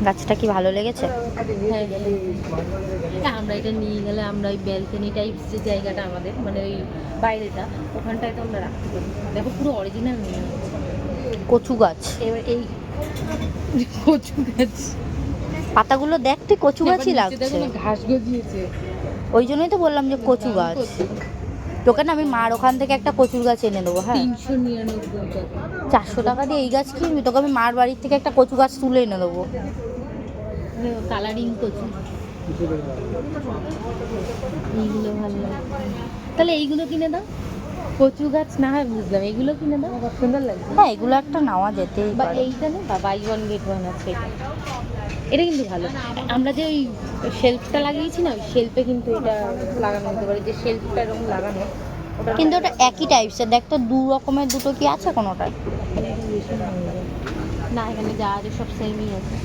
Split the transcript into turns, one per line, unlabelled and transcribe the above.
গাছটা কি ভালো লেগেছে?
হ্যাঁ হ্যাঁ, আমরা এটা নিয়ে গেলে আমরা ওই ব্যালকনি টাইপস যে জায়গাটা আমাদের মানে ওই বাইরেটা, ওখানটায় তো আমরা রাখতে পারি। দেখো পুরো অরিজিনাল নিয়ে হচ্ছে।
কচু গাছ,
এবার এই কচু গাছ,
পাতাগুলো দেখ তুই কচু
এবার
গাছই
নিচে দেখো
লাগছে।
না ঘাস গজিয়েছে।
ওই জন্যই তো বললাম যে কচু
দারুণ
গাছ।
কচু।
তোকে না আমি মার ওখান থেকে একটা কচুর গাছ এনে দেবো, হ্যাঁ।
399 টাকা।
400 টাকা দিয়ে এই গাছ কিনবি? তোকে আমি মার বাড়ির থেকে একটা কচু গাছ তুলে এনে দেবো।
কালারিং কচু, এইগুলো ভালো লাগে। তাহলে এইগুলো কিনে দাও। কচু গাছ না হয় বুঝলাম, এগুলো কিনে দাও, সুন্দর লাগছে।
হ্যাঁ, এগুলো একটা নেওয়া যেতেই
বা
পারে।
এইটা না, বা বাই ওয়ান গেট ওয়ান আছে এটা। এটা কিন্তু ভালো। আমরা যে ওই শেলফটা লাগিয়েছি না, ওই শেলফে কিন্তু এটা লাগানো হতে পারে, যে শেলফটা এরকম লাগানো ওটা।
কিন্তু ওটা একই টাইপসের, দেখ তো দু রকমের দুটো কি আছে কোনোটা?
না, এখানে যা আছে সব সেমই আছে।